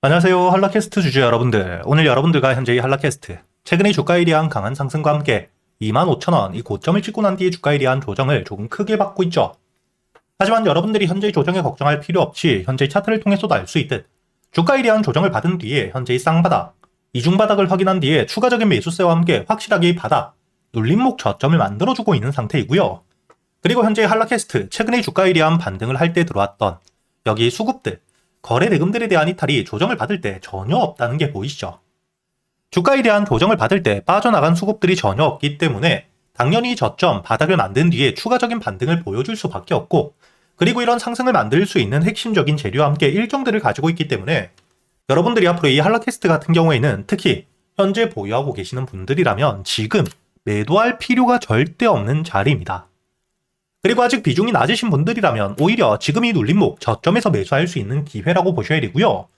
안녕하세요. 한라캐스트 주주 여러분들. 오늘 여러분들과 현재의 한라캐스트. 최근의 주가에 대한 강한 상승과 함께 25,000원 이 고점을 찍고 난 뒤에 주가에 대한 조정을 조금 크게 받고 있죠. 하지만 여러분들이 현재의 조정에 걱정할 필요 없이 현재의 차트를 통해서도 알 수 있듯 주가에 대한 조정을 받은 뒤에 현재의 쌍바닥, 이중바닥을 확인한 뒤에 추가적인 매수세와 함께 확실하게 이 바닥, 눌림목 저점을 만들어주고 있는 상태이고요. 그리고 현재의 한라캐스트, 최근의 주가에 대한 반등을 할 때 들어왔던 여기 수급들, 거래 대금들에 대한 이탈이 조정을 받을 때 전혀 없다는 게 보이시죠? 주가에 대한 조정을 받을 때 빠져나간 수급들이 전혀 없기 때문에 당연히 저점, 바닥을 만든 뒤에 추가적인 반등을 보여줄 수밖에 없고, 그리고 이런 상승을 만들 수 있는 핵심적인 재료와 함께 일정들을 가지고 있기 때문에 여러분들이 앞으로 이 한라캐스트 같은 경우에는 특히 현재 보유하고 계시는 분들이라면 지금 매도할 필요가 절대 없는 자리입니다. 그리고 아직 비중이 낮으신 분들이라면 오히려 지금 이 눌림목 저점에서 매수할 수 있는 기회라고 보셔야 되고요.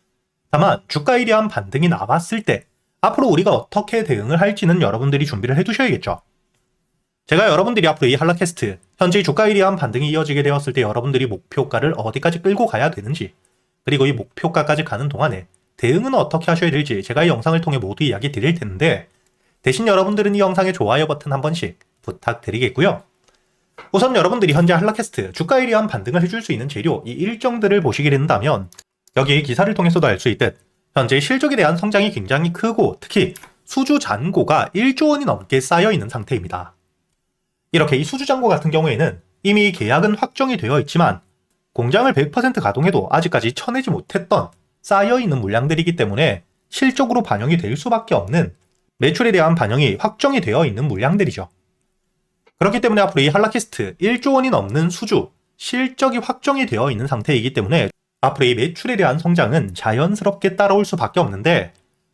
다만 주가에 대한 반등이 나왔을 때 앞으로 우리가 어떻게 대응을 할지는 여러분들이 준비를 해두셔야겠죠. 제가 여러분들이 앞으로 이 한라캐스트 현재 주가에 대한 반등이 이어지게 되었을 때 여러분들이 목표가를 어디까지 끌고 가야 되는지, 그리고 이 목표가까지 가는 동안에 대응은 어떻게 하셔야 될지 제가 이 영상을 통해 모두 이야기 드릴 텐데, 대신 여러분들은 이 영상의 좋아요 버튼 한 번씩 부탁드리겠고요. 우선 여러분들이 현재 한라캐스트 주가에 대한 반등을 해줄 수 있는 재료, 이 일정들을 보시게 된다면 여기 기사를 통해서도 알 수 있듯 현재 실적에 대한 성장이 굉장히 크고 특히 수주 잔고가 1조 원이 넘게 쌓여 있는 상태입니다. 이렇게 이 수주 잔고 같은 경우에는 이미 계약은 확정이 되어 있지만 공장을 100% 가동해도 아직까지 쳐내지 못했던 쌓여 있는 물량들이기 때문에 실적으로 반영이 될 수밖에 없는, 매출에 대한 반영이 확정이 되어 있는 물량들이죠. 그렇기 때문에 앞으로 이 한라캐스트 1조 원이 넘는 수주, 실적이 확정이 되어 있는 상태이기 때문에 앞으로 이 매출에 대한 성장은 자연스럽게 따라올 수밖에 없는데,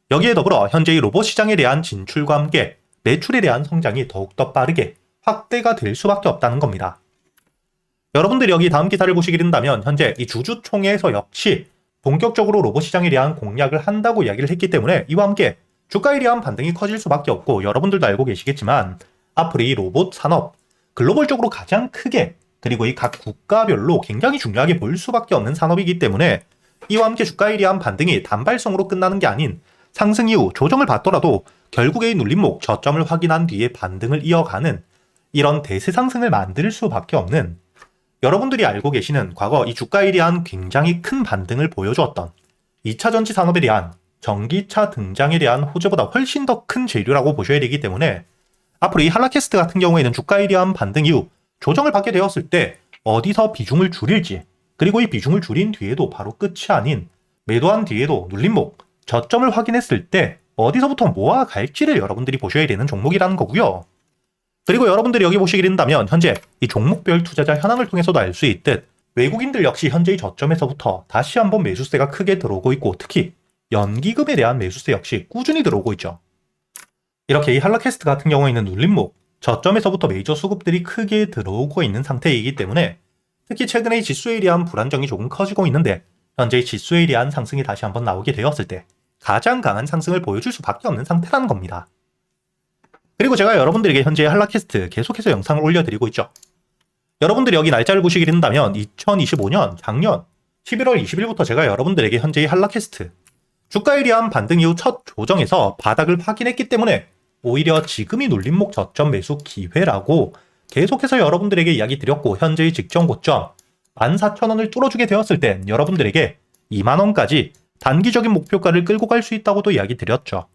여기에 더불어 현재 이 로봇 시장에 대한 진출과 함께 매출에 대한 성장이 더욱더 빠르게 확대가 될 수밖에 없다는 겁니다. 여러분들이 여기 다음 기사를 보시게 된다면 현재 이 주주총회에서 역시 본격적으로 로봇 시장에 대한 공략을 한다고 이야기를 했기 때문에 이와 함께 주가에 대한 반등이 커질 수밖에 없고, 여러분들도 알고 계시겠지만 앞으로 이 로봇 산업, 글로벌적으로 가장 크게 그리고 이 각 국가별로 굉장히 중요하게 볼 수밖에 없는 산업이기 때문에 이와 함께 주가에 대한 반등이 단발성으로 끝나는 게 아닌 상승 이후 조정을 받더라도 결국의 눌림목 저점을 확인한 뒤에 반등을 이어가는 이런 대세 상승을 만들 수밖에 없는, 여러분들이 알고 계시는 과거 이 주가에 대한 굉장히 큰 반등을 보여주었던 2차 전지 산업에 대한 전기차 등장에 대한 호재보다 훨씬 더 큰 재료라고 보셔야 되기 때문에 앞으로 이 한라캐스트 같은 경우에는 주가에 대한 반등 이후 조정을 받게 되었을 때 어디서 비중을 줄일지, 그리고 이 비중을 줄인 뒤에도 바로 끝이 아닌 매도한 뒤에도 눌림목 저점을 확인했을 때 어디서부터 모아갈지를 여러분들이 보셔야 되는 종목이라는 거고요. 그리고 여러분들이 여기 보시게 된다면 현재 이 종목별 투자자 현황을 통해서도 알 수 있듯 외국인들 역시 현재의 저점에서부터 다시 한번 매수세가 크게 들어오고 있고, 특히 연기금에 대한 매수세 역시 꾸준히 들어오고 있죠. 이렇게 이 한라캐스트 같은 경우에는 눌림목 저점에서부터 메이저 수급들이 크게 들어오고 있는 상태이기 때문에 특히 최근에 지수에 대한 불안정이 조금 커지고 있는데 현재 지수에 대한 상승이 다시 한번 나오게 되었을 때 가장 강한 상승을 보여줄 수밖에 없는 상태라는 겁니다. 그리고 제가 여러분들에게 현재 한라캐스트 계속해서 영상을 올려드리고 있죠. 여러분들이 여기 날짜를 보시게 된다면 2025년 작년 11월 20일부터 제가 여러분들에게 현재의 한라캐스트 주가에 대한 반등 이후 첫 조정에서 바닥을 확인했기 때문에 오히려 지금이 눌림목 저점 매수 기회라고 계속해서 여러분들에게 이야기 드렸고, 현재의 직전 고점 14,000원을 뚫어주게 되었을 땐 여러분들에게 20,000원까지 단기적인 목표가를 끌고 갈 수 있다고도 이야기 드렸죠.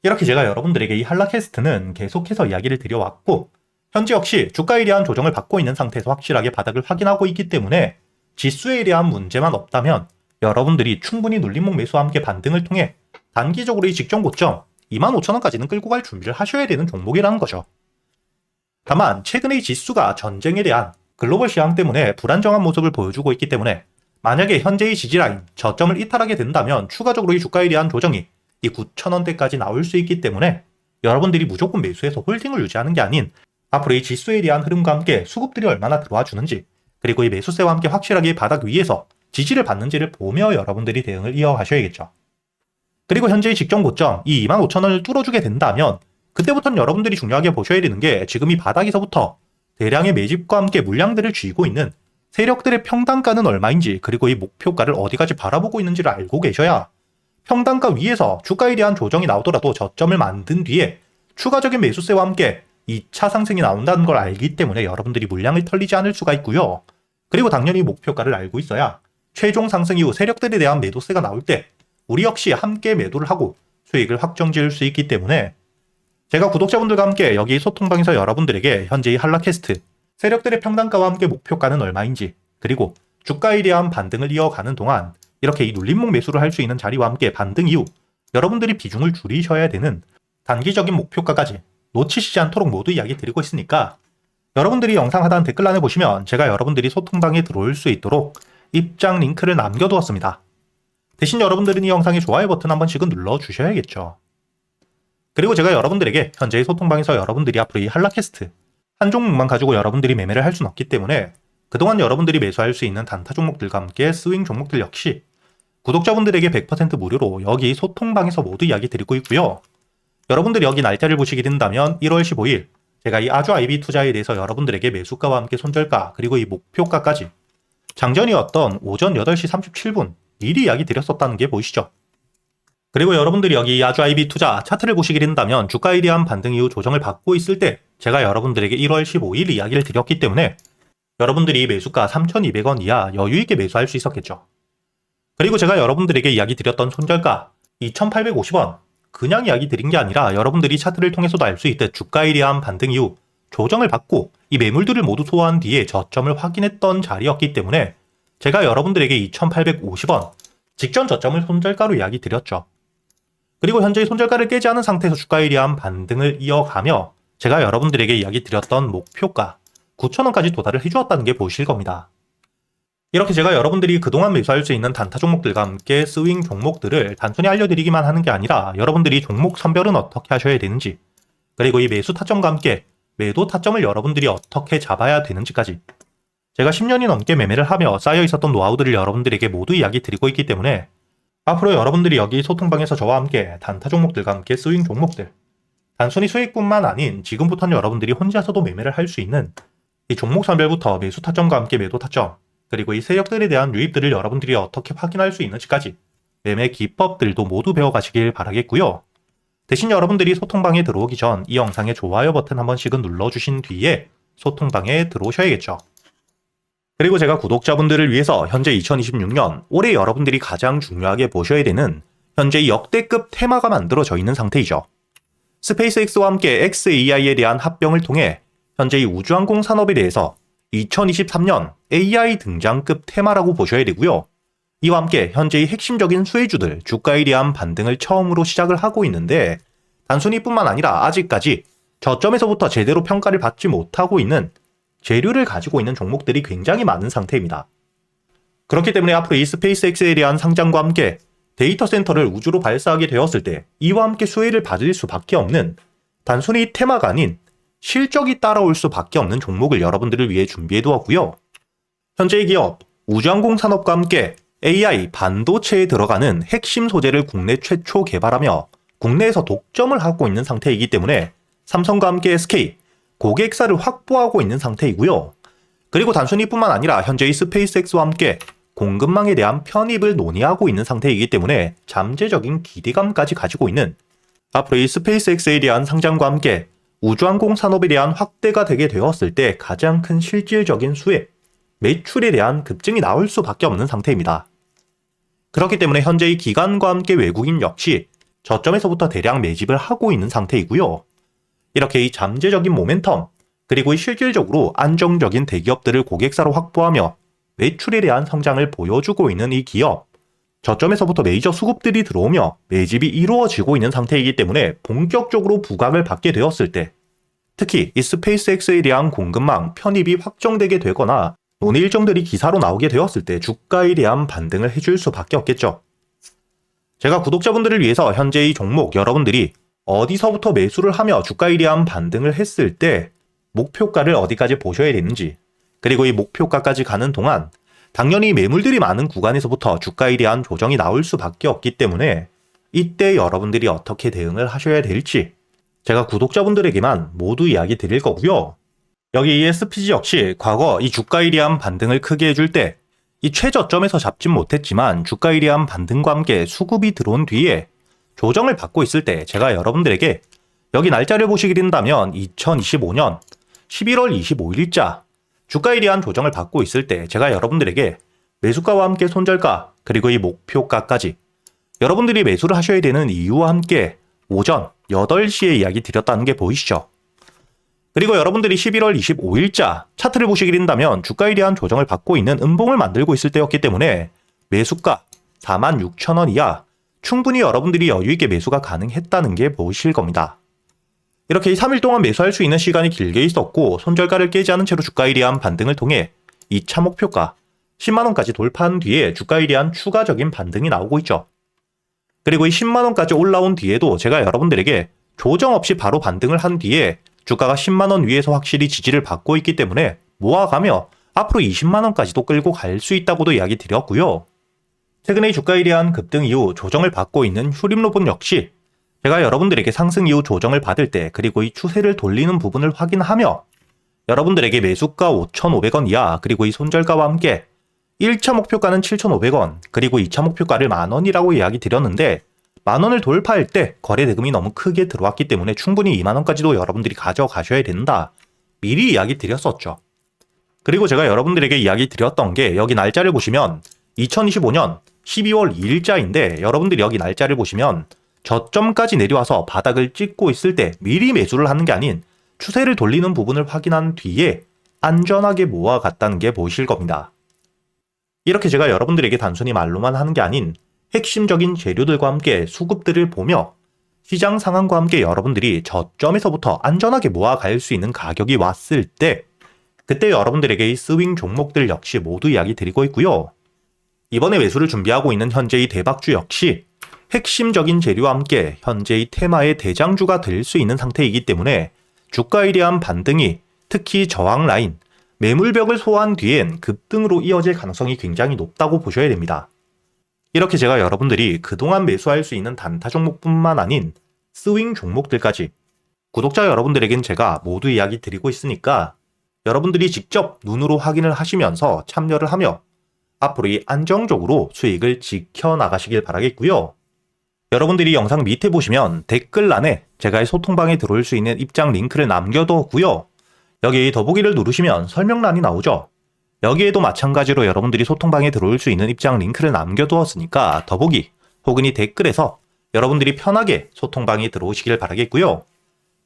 이렇게 제가 여러분들에게 이 한라캐스트는 계속해서 이야기를 드려왔고, 현재 역시 주가에 대한 조정을 받고 있는 상태에서 확실하게 바닥을 확인하고 있기 때문에 지수에 대한 문제만 없다면 여러분들이 충분히 눌림목 매수와 함께 반등을 통해 단기적으로 이 직전 고점 25,000원까지는 끌고 갈 준비를 하셔야 되는 종목이라는 거죠. 다만 최근의 지수가 전쟁에 대한 글로벌 시황 때문에 불안정한 모습을 보여주고 있기 때문에 만약에 현재의 지지라인 저점을 이탈하게 된다면 추가적으로 이 주가에 대한 조정이 이 9,000원대까지 나올 수 있기 때문에 여러분들이 무조건 매수해서 홀딩을 유지하는 게 아닌 앞으로 이 지수에 대한 흐름과 함께 수급들이 얼마나 들어와 주는지, 그리고 이 매수세와 함께 확실하게 바닥 위에서 지지를 받는지를 보며 여러분들이 대응을 이어가셔야겠죠. 그리고 현재의 직전 고점 이 25,000원을 뚫어주게 된다면 그때부터는 여러분들이 중요하게 보셔야 되는 게 지금 이 바닥에서부터 대량의 매집과 함께 물량들을 쥐고 있는 세력들의 평단가는 얼마인지 그리고 이 목표가를 어디까지 바라보고 있는지를 알고 계셔야 평단가 위에서 주가에 대한 조정이 나오더라도 저점을 만든 뒤에 추가적인 매수세와 함께 2차 상승이 나온다는 걸 알기 때문에 여러분들이 물량을 털리지 않을 수가 있고요. 그리고 당연히 목표가를 알고 있어야 최종 상승 이후 세력들에 대한 매도세가 나올 때 우리 역시 함께 매도를 하고 수익을 확정 지을 수 있기 때문에 제가 구독자분들과 함께 여기 소통방에서 여러분들에게 현재 이 한라캐스트 세력들의 평단가와 함께 목표가는 얼마인지 그리고 주가에 대한 반등을 이어가는 동안 이렇게 이 눌림목 매수를 할 수 있는 자리와 함께 반등 이후 여러분들이 비중을 줄이셔야 되는 단기적인 목표가까지 놓치시지 않도록 모두 이야기 드리고 있으니까 여러분들이 영상 하단 댓글란에 보시면 제가 여러분들이 소통방에 들어올 수 있도록 입장 링크를 남겨두었습니다. 대신 여러분들은 이 영상의 좋아요 버튼 한 번씩은 눌러주셔야겠죠. 그리고 제가 여러분들에게 현재의 소통방에서 여러분들이 앞으로 이 한라캐스트 한 종목만 가지고 여러분들이 매매를 할 수는 없기 때문에 그동안 여러분들이 매수할 수 있는 단타 종목들과 함께 스윙 종목들 역시 구독자분들에게 100% 무료로 여기 소통방에서 모두 이야기 드리고 있고요. 여러분들이 여기 날짜를 보시게 된다면 1월 15일 제가 이 아주 IB 투자에 대해서 여러분들에게 매수가와 함께 손절가 그리고 이 목표가까지 장전이었던 오전 8시 37분 미리 이야기 드렸었다는 게 보이시죠? 그리고 여러분들이 여기 아주 IB 투자 차트를 보시게 된다면 주가에 대한 반등 이후 조정을 받고 있을 때 제가 여러분들에게 1월 15일 이야기를 드렸기 때문에 여러분들이 매수가 3,200원 이하 여유있게 매수할 수 있었겠죠. 그리고 제가 여러분들에게 이야기 드렸던 손절가 2,850원 그냥 이야기 드린 게 아니라 여러분들이 차트를 통해서도 알 수 있듯 주가에 대한 반등 이후 조정을 받고 이 매물들을 모두 소화한 뒤에 저점을 확인했던 자리였기 때문에 제가 여러분들에게 2,850원 직전 저점을 손절가로 이야기 드렸죠. 그리고 현재 손절가를 깨지 않은 상태에서 주가에 대한 반등을 이어가며 제가 여러분들에게 이야기 드렸던 목표가 9,000원까지 도달을 해주었다는 게 보이실 겁니다. 이렇게 제가 여러분들이 그동안 매수할 수 있는 단타 종목들과 함께 스윙 종목들을 단순히 알려드리기만 하는 게 아니라 여러분들이 종목 선별은 어떻게 하셔야 되는지 그리고 이 매수 타점과 함께 매도 타점을 여러분들이 어떻게 잡아야 되는지까지 제가 10년이 넘게 매매를 하며 쌓여 있었던 노하우들을 여러분들에게 모두 이야기 드리고 있기 때문에 앞으로 여러분들이 여기 소통방에서 저와 함께 단타 종목들과 함께 스윙 종목들 단순히 수익뿐만 아닌 지금부터는 여러분들이 혼자서도 매매를 할 수 있는 이 종목 선별부터 매수 타점과 함께 매도 타점 그리고 이 세력들에 대한 유입들을 여러분들이 어떻게 확인할 수 있는지까지 매매 기법들도 모두 배워가시길 바라겠고요. 대신 여러분들이 소통방에 들어오기 전 이 영상의 좋아요 버튼 한 번씩은 눌러주신 뒤에 소통방에 들어오셔야겠죠. 그리고 제가 구독자분들을 위해서 현재 2026년 올해 여러분들이 가장 중요하게 보셔야 되는 현재 역대급 테마가 만들어져 있는 상태이죠. 스페이스X와 함께 xAI에 대한 합병을 통해 현재 이 우주항공 산업에 대해서 2023년 AI 등장급 테마라고 보셔야 되고요. 이와 함께 현재의 핵심적인 수혜주들 주가에 대한 반등을 처음으로 시작을 하고 있는데 단순히 뿐만 아니라 아직까지 저점에서부터 제대로 평가를 받지 못하고 있는 재료를 가지고 있는 종목들이 굉장히 많은 상태입니다. 그렇기 때문에 앞으로 이 스페이스X에 대한 상장과 함께 데이터 센터를 우주로 발사하게 되었을 때 이와 함께 수혜를 받을 수밖에 없는 단순히 테마가 아닌 실적이 따라올 수밖에 없는 종목을 여러분들을 위해 준비해 두었고요. 현재의 기업 우주항공 산업과 함께 AI 반도체에 들어가는 핵심 소재를 국내 최초 개발하며 국내에서 독점을 하고 있는 상태이기 때문에 삼성과 함께 SK 고객사를 확보하고 있는 상태이고요. 그리고 단순히 뿐만 아니라 현재의 스페이스X와 함께 공급망에 대한 편입을 논의하고 있는 상태이기 때문에 잠재적인 기대감까지 가지고 있는 앞으로 이 스페이스X에 대한 상장과 함께 우주항공 산업에 대한 확대가 되게 되었을 때 가장 큰 실질적인 수혜, 매출에 대한 급증이 나올 수밖에 없는 상태입니다. 그렇기 때문에 현재의 기관과 함께 외국인 역시 저점에서부터 대량 매집을 하고 있는 상태이고요. 이렇게 이 잠재적인 모멘텀, 그리고 실질적으로 안정적인 대기업들을 고객사로 확보하며 매출에 대한 성장을 보여주고 있는 이 기업, 저점에서부터 메이저 수급들이 들어오며 매집이 이루어지고 있는 상태이기 때문에 본격적으로 부각을 받게 되었을 때 특히 이 스페이스X에 대한 공급망 편입이 확정되게 되거나 논의 일정들이 기사로 나오게 되었을 때 주가에 대한 반등을 해줄 수밖에 없겠죠. 제가 구독자분들을 위해서 현재 이 종목 여러분들이 어디서부터 매수를 하며 주가에 대한 반등을 했을 때 목표가를 어디까지 보셔야 되는지 그리고 이 목표가까지 가는 동안 당연히 매물들이 많은 구간에서부터 주가에 대한 조정이 나올 수밖에 없기 때문에 이때 여러분들이 어떻게 대응을 하셔야 될지 제가 구독자분들에게만 모두 이야기 드릴 거고요. 여기 이 SPG 역시 과거 이 주가에 대한 반등을 크게 해줄 때 이 최저점에서 잡진 못했지만 주가에 대한 반등과 함께 수급이 들어온 뒤에 조정을 받고 있을 때 제가 여러분들에게 여기 날짜를 보시게 된다면 2025년 11월 25일자 주가에 대한 조정을 받고 있을 때 제가 여러분들에게 매수가와 함께 손절가 그리고 이 목표가까지 여러분들이 매수를 하셔야 되는 이유와 함께 오전 8시에 이야기 드렸다는 게 보이시죠? 그리고 여러분들이 11월 25일자 차트를 보시게 된다면 주가에 대한 조정을 받고 있는 음봉을 만들고 있을 때였기 때문에 매수가 46,000원 이하 충분히 여러분들이 여유있게 매수가 가능했다는 게 보이실 겁니다. 이렇게 3일 동안 매수할 수 있는 시간이 길게 있었고 손절가를 깨지 않은 채로 주가에 대한 반등을 통해 2차 목표가 10만원까지 돌파한 뒤에 주가에 대한 추가적인 반등이 나오고 있죠. 그리고 이 10만원까지 올라온 뒤에도 제가 여러분들에게 조정 없이 바로 반등을 한 뒤에 주가가 10만원 위에서 확실히 지지를 받고 있기 때문에 모아가며 앞으로 20만원까지도 끌고 갈 수 있다고도 이야기 드렸고요. 최근에 주가에 대한 급등 이후 조정을 받고 있는 휴림로봇 역시 제가 여러분들에게 상승 이후 조정을 받을 때 그리고 이 추세를 돌리는 부분을 확인하며 여러분들에게 매수가 5,500원 이하 그리고 이 손절가와 함께 1차 목표가는 7,500원 그리고 2차 목표가를 만원이라고 이야기 드렸는데 만원을 돌파할 때 거래 대금이 너무 크게 들어왔기 때문에 충분히 2만원까지도 여러분들이 가져가셔야 된다. 미리 이야기 드렸었죠. 그리고 제가 여러분들에게 이야기 드렸던 게 여기 날짜를 보시면 2025년 12월 2일자인데 여러분들이 여기 날짜를 보시면 저점까지 내려와서 바닥을 찍고 있을 때 미리 매수를 하는 게 아닌 추세를 돌리는 부분을 확인한 뒤에 안전하게 모아갔다는 게 보이실 겁니다. 이렇게 제가 여러분들에게 단순히 말로만 하는 게 아닌 핵심적인 재료들과 함께 수급들을 보며 시장 상황과 함께 여러분들이 저점에서부터 안전하게 모아갈 수 있는 가격이 왔을 때 그때 여러분들에게 이 스윙 종목들 역시 모두 이야기 드리고 있고요. 이번에 매수를 준비하고 있는 현재의 대박주 역시 핵심적인 재료와 함께 현재의 테마의 대장주가 될 수 있는 상태이기 때문에 주가에 대한 반등이 특히 저항 라인, 매물벽을 소화한 뒤엔 급등으로 이어질 가능성이 굉장히 높다고 보셔야 됩니다. 이렇게 제가 여러분들이 그동안 매수할 수 있는 단타 종목뿐만 아닌 스윙 종목들까지 구독자 여러분들에겐 제가 모두 이야기 드리고 있으니까 여러분들이 직접 눈으로 확인을 하시면서 참여를 하며 앞으로 이 안정적으로 수익을 지켜나가시길 바라겠고요. 여러분들이 영상 밑에 보시면 댓글란에 제가 소통방에 들어올 수 있는 입장 링크를 남겨뒀고요. 여기 더보기를 누르시면 설명란이 나오죠. 여기에도 마찬가지로 여러분들이 소통방에 들어올 수 있는 입장 링크를 남겨두었으니까 더보기 혹은 이 댓글에서 여러분들이 편하게 소통방에 들어오시길 바라겠고요.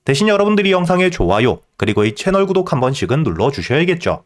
대신 여러분들이 영상의 좋아요 그리고 이 채널 구독 한 번씩은 눌러주셔야겠죠.